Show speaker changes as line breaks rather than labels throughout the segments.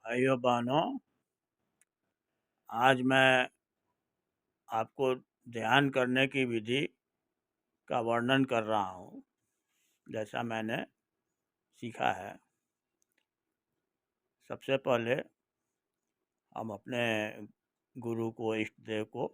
भाइयों बहनों, आज मैं आपको ध्यान करने की विधि का वर्णन कर रहा हूँ, जैसा मैंने सीखा है। सबसे पहले हम अपने गुरु को, इष्ट देव को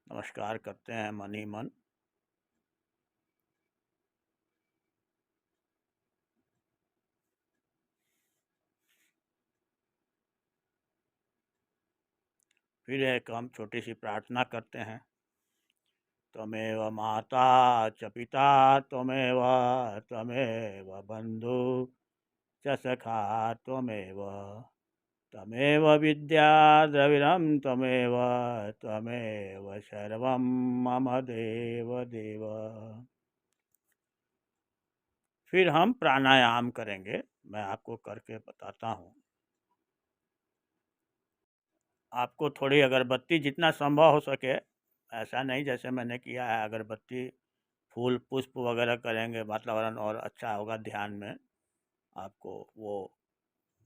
नमस्कार करते हैं मन ही मन। फिर एक हम छोटी सी प्रार्थना करते हैं। त्वमेव माता च पिता त्वमेव त्वमेव बंधु च सखा त्वमेव त्वमेव विद्या द्रविणं त्वमेव त्वमेव सर्वं मम देव देव। फिर हम प्राणायाम करेंगे। मैं आपको करके बताता हूँ। आपको थोड़ी अगरबत्ती, जितना संभव हो सके, ऐसा नहीं जैसे मैंने किया है, अगरबत्ती फूल पुष्प वगैरह करेंगे, वातावरण और अच्छा होगा। ध्यान में आपको वो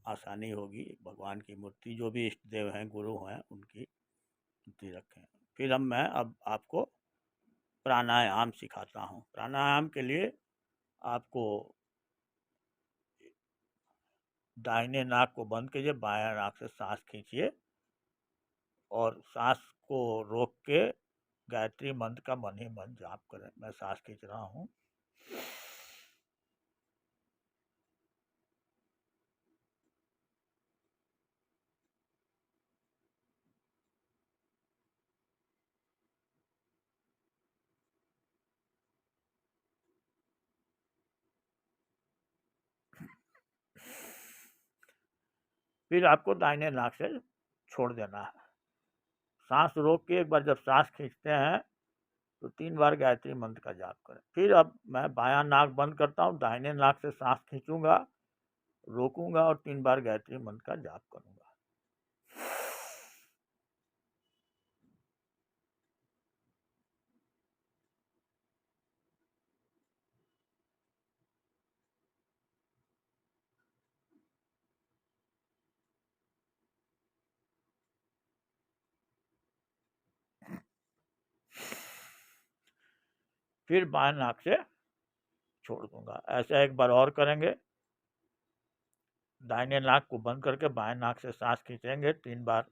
आसानी होगी। भगवान की मूर्ति, जो भी इष्ट देव हैं, गुरु हैं, उनकी मूर्ति रखें। फिर मैं अब आपको प्राणायाम सिखाता हूँ। प्राणायाम के लिए आपको दाहिने नाक को बंद कीजिए, बाएं नाक से सांस खींचिए और सांस को रोक के गायत्री मंत्र का मन ही मन जाप करें। मैं सांस खींच रहा हूँ। फिर आपको दाहिने नाक से छोड़ देना है। सांस रोक के एक बार जब सांस खींचते हैं तो 3 बार गायत्री मंत्र का जाप करें। फिर अब मैं बायां नाक बंद करता हूँ, दाहिने नाक से सांस खींचूंगा, रोकूंगा और 3 बार गायत्री मंत्र का जाप करूंगा। फिर बाएं नाक से छोड़ दूंगा। ऐसा एक बार और करेंगे। दाहिने नाक को बंद करके बाएं नाक से सांस खींचेंगे, 3 बार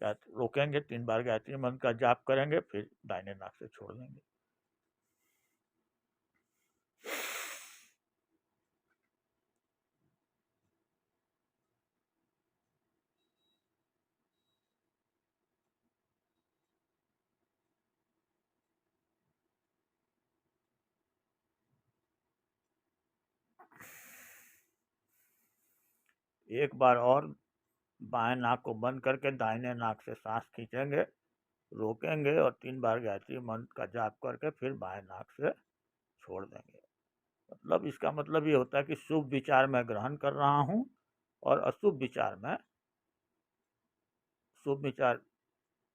रोकेंगे, 3 बार गायत्री मंत्र का जाप करेंगे, फिर दाहिने नाक से छोड़ देंगे। एक बार और बाएं नाक को बंद करके दाहिने नाक से सांस खींचेंगे, रोकेंगे और 3 बार गायत्री मंत्र का जाप करके फिर बाएं नाक से छोड़ देंगे। मतलब इसका मतलब ये होता है कि शुभ विचार मैं ग्रहण कर रहा हूँ और अशुभ विचार मैं शुभ विचार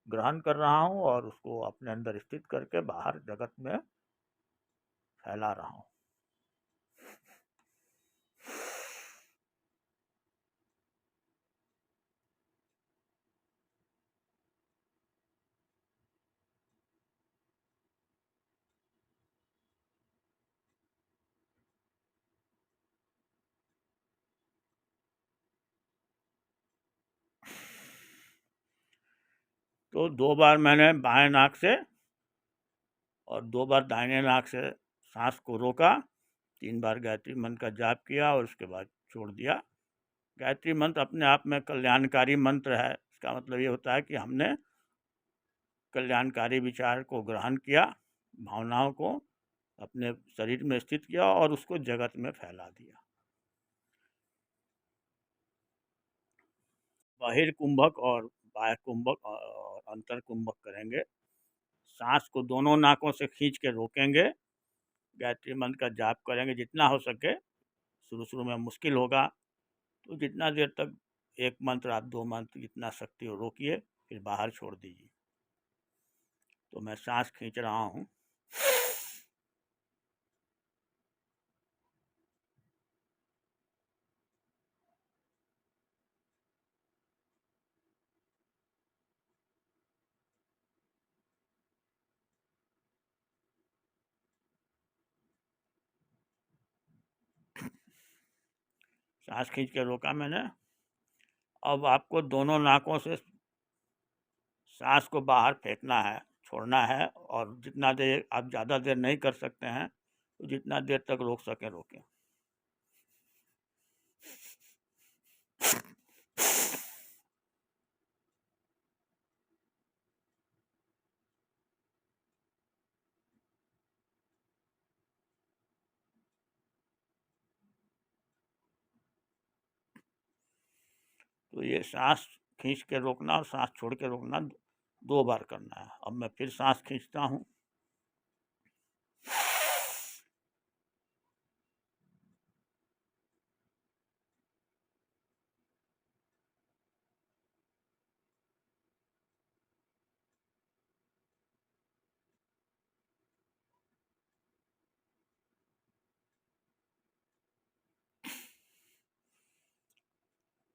ग्रहण कर रहा हूँ और उसको अपने अंदर स्थित करके बाहर जगत में फैला रहा हूँ। तो 2 बार मैंने बाएं नाक से और 2 बार दाहिने नाक से सांस को रोका, 3 बार गायत्री मंत्र का जाप किया और उसके बाद छोड़ दिया। गायत्री मंत्र अपने आप में कल्याणकारी मंत्र है। इसका मतलब ये होता है कि हमने कल्याणकारी विचार को ग्रहण किया, भावनाओं को अपने शरीर में स्थित किया और उसको जगत में फैला दिया। बाहिर कुंभक और बाह्य कुंभक और अंतर कुंभक करेंगे। सांस को दोनों नाकों से खींच के रोकेंगे, गायत्री मंत्र का जाप करेंगे जितना हो सके। शुरू शुरू में मुश्किल होगा, तो जितना देर तक एक मंत्र, आप 2 मंत्र, जितना शक्ति हो रोकिए, फिर बाहर छोड़ दीजिए। तो मैं सांस खींच रहा हूँ। सांस खींच के रोका मैंने। अब आपको दोनों नाकों से सांस को बाहर फेंकना है, छोड़ना है, और जितना देर आप ज़्यादा देर नहीं कर सकते हैं तो जितना देर तक रोक सकें रोकें। तो ये सांस खींच के रोकना और सांस छोड़ के रोकना 2 बार करना है। अब मैं फिर सांस खींचता हूँ।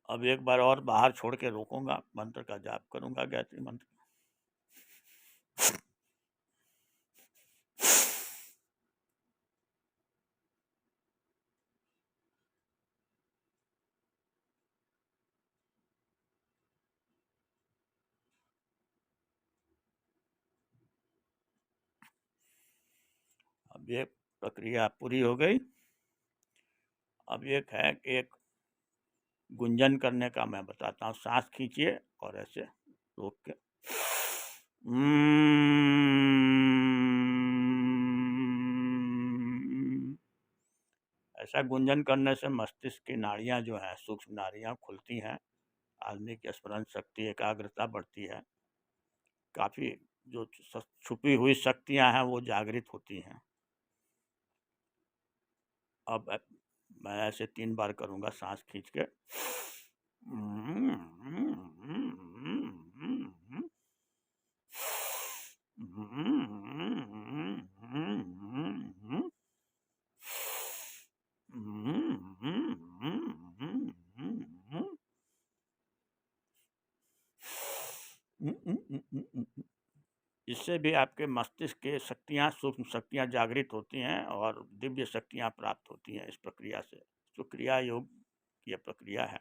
अब एक बार और बाहर छोड़ के रोकूंगा, मंत्र का जाप करूंगा, गायत्री मंत्र। अब ये प्रक्रिया पूरी हो गई। अब एक है, एक गुंजन करने का मैं बताता हूँ। सांस खींचिए और ऐसे रोक के ऐसा गुंजन करने से मस्तिष्क की नाड़ियाँ जो हैं, सूक्ष्म नाड़ियाँ खुलती हैं, आदमी की स्मरण शक्ति, एकाग्रता बढ़ती है, काफ़ी जो छुपी हुई शक्तियाँ हैं वो जागृत होती हैं। अब मैं ऐसे 3 बार करूँगा सांस खींच के। इससे भी आपके मस्तिष्क के शक्तियाँ, सूक्ष्म शक्तियाँ जागृत होती हैं और दिव्य शक्तियाँ प्राप्त होती हैं इस प्रक्रिया से। जो क्रिया योग की यह प्रक्रिया है,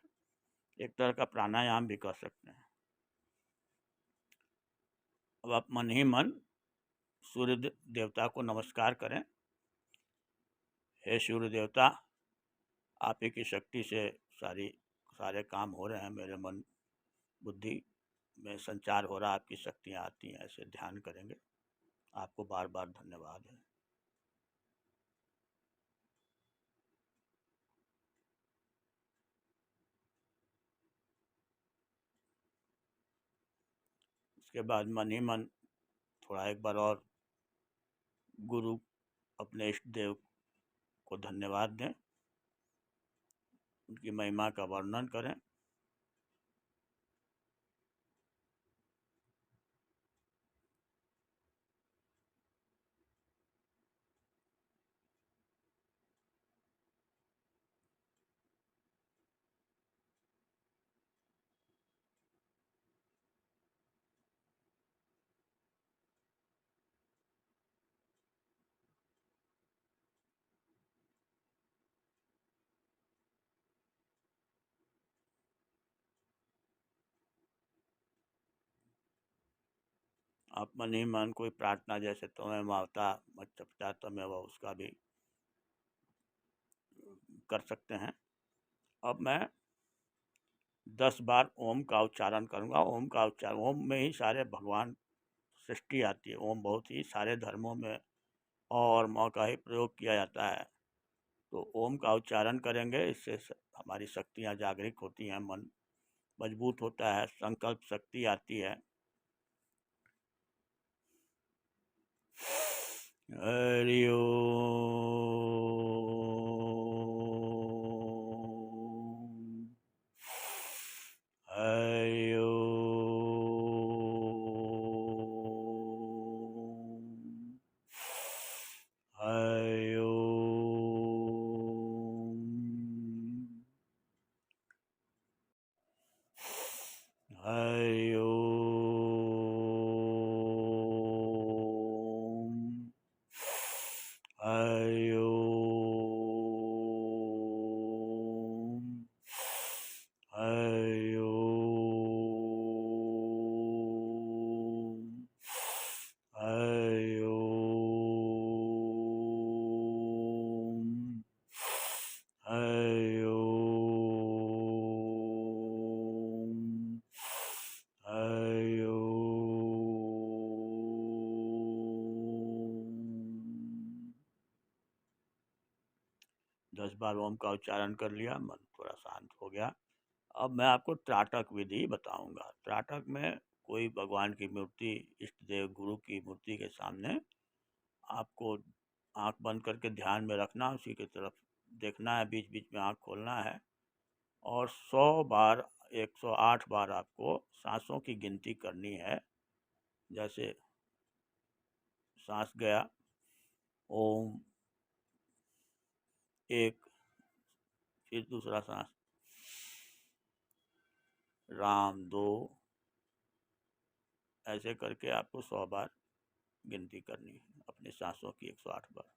एक तरह का प्राणायाम भी कह सकते हैं। अब आप मन ही मन सूर्य देवता को नमस्कार करें। हे सूर्य देवता, आप ही की शक्ति से सारे काम हो रहे हैं, मेरे मन बुद्धि में संचार हो रहा है, आपकी शक्तियाँ आती हैं। ऐसे ध्यान करेंगे। आपको बार बार धन्यवाद है। इसके बाद मन ही मन थोड़ा एक बार और गुरु, अपने इष्ट देव को धन्यवाद दें, उनकी महिमा का वर्णन करें। आप मन ही मन कोई प्रार्थना, जैसे तुम्हें मावता मत चपटा तुम्हें वह, उसका भी कर सकते हैं। अब मैं 10 बार ओम का उच्चारण करूँगा। ओम का उच्चारण, ओम में ही सारे भगवान सृष्टि आती है। ओम बहुत ही सारे धर्मों में और म का ही प्रयोग किया जाता है। तो ओम का उच्चारण करेंगे, इससे हमारी शक्तियाँ जागृत होती हैं, मन मजबूत होता है, संकल्प शक्ति आती है। हरि ओम, हरि ओम, हरि ओम, हरि ओम, हरि ओम। बार ओम का उच्चारण कर लिया, मन थोड़ा शांत हो गया। अब मैं आपको त्राटक विधि बताऊंगा। त्राटक में कोई भगवान की मूर्ति, इष्ट देव गुरु की मूर्ति के सामने आपको आंख बंद करके ध्यान में रखना, उसी की तरफ देखना है, बीच बीच में आंख खोलना है और 100 बार 108 बार आपको सांसों की गिनती करनी है। जैसे सांस गया ओम, एक, फिर दूसरा सांस राम, दो, ऐसे करके आपको 100 बार गिनती करनी है अपनी सांसों की, 108 बार।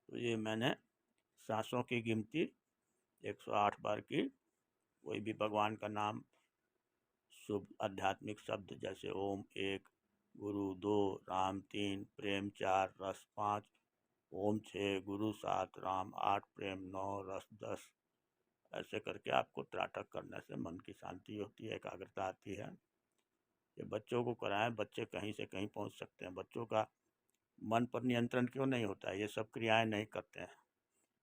तो ये मैंने सांसों की गिनती 108 बार की। कोई भी भगवान का नाम, शुभ आध्यात्मिक शब्द जैसे ओम 1, गुरु 2, राम 3, प्रेम 4, रस 5, ओम 6, गुरु 7, राम 8, प्रेम 9, रस 10, ऐसे करके आपको त्राटक करने से मन की शांति होती है, एकाग्रता आती है। ये बच्चों को कराएं, बच्चे कहीं से कहीं पहुंच सकते हैं। बच्चों का मन पर नियंत्रण क्यों नहीं होता है? ये सब क्रियाएं नहीं करते हैं।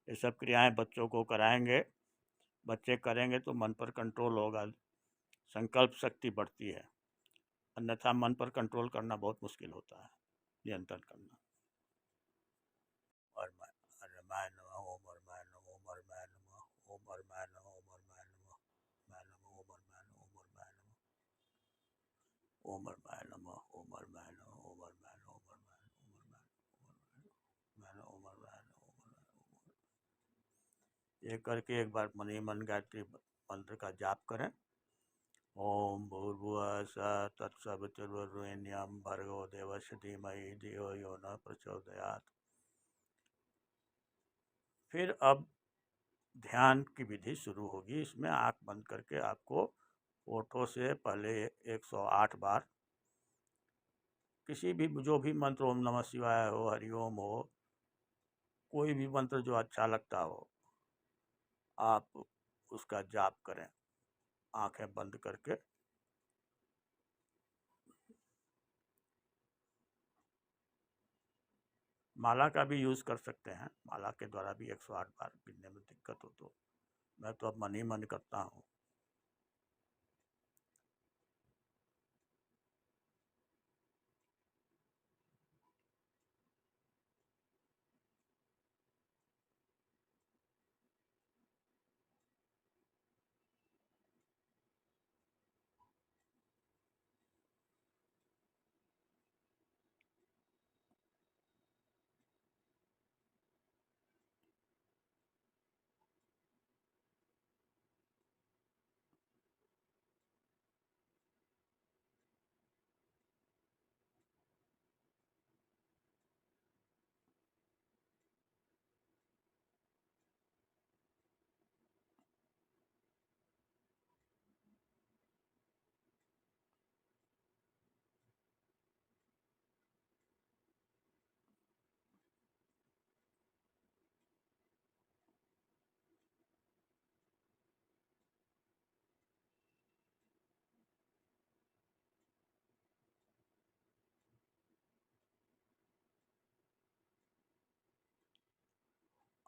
ये सब क्रियाएं बच्चों को कराएंगे, बच्चे करेंगे तो मन पर कंट्रोल होगा, संकल्प शक्ति बढ़ती है। अन्यथा मन पर कंट्रोल करना बहुत मुश्किल होता है, नियंत्रण करना। और रामाय नमः, ओम रामाय नमः, ओम रामाय नमः, ओम रामाय नमः, ओम रामाय नमः, रामाय नमः, ओम रामाय नमः, ओम रामाय नमः, ओम रामाय नमः, ओम रामाय नमः, ओम रामाय नमः, ओम रामाय नमः, ओम रामाय नमः। ये करके एक बार मन ही मन गायत्री मंत्र का जाप करें। ओम भूर्भुवः स्वः तत्सवितुर्वरेण्यं भर्गो देवस्य धीमहि धियो यो न प्रचोदयात्। फिर अब ध्यान की विधि शुरू होगी। इसमें आंख बंद करके आपको ओठों से पहले 108 बार किसी भी, जो भी मंत्र, ओम नमः शिवाय हो, हरिओम हो, कोई भी मंत्र जो अच्छा लगता हो, आप उसका जाप करें आंखें बंद करके। माला का भी यूज़ कर सकते हैं, माला के द्वारा भी 108 बार गिनने में दिक्कत हो तो। मैं तो अब मन ही मन करता हूँ।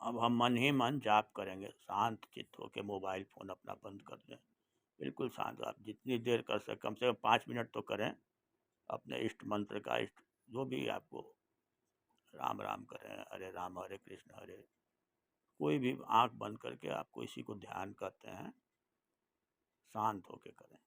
अब हम मन ही मन जाप करेंगे, शांत चित्त होकर मोबाइल फ़ोन अपना बंद कर दें, बिल्कुल शांत। आप जितनी देर कर सकें, कम से कम 5 मिनट तो करें अपने इष्ट मंत्र का, इष्ट जो भी आपको, राम राम करें, हरे राम हरे कृष्ण हरे, कोई भी आंख बंद करके आपको इसी को ध्यान करते हैं, शांत होके करें।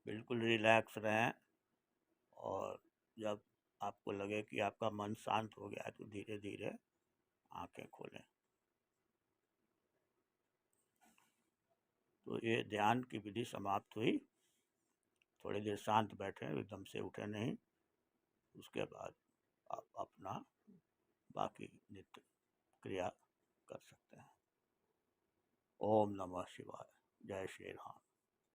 बिल्कुल रिलैक्स रहें, और जब आपको लगे कि आपका मन शांत हो गया है तो धीरे धीरे आंखें खोलें। तो ये ध्यान की विधि समाप्त हुई। थोड़ी देर शांत बैठे, एकदम से उठे नहीं, उसके बाद आप अपना बाकी नित्य क्रिया कर सकते हैं। ओम नमः शिवाय। जय श्री राम।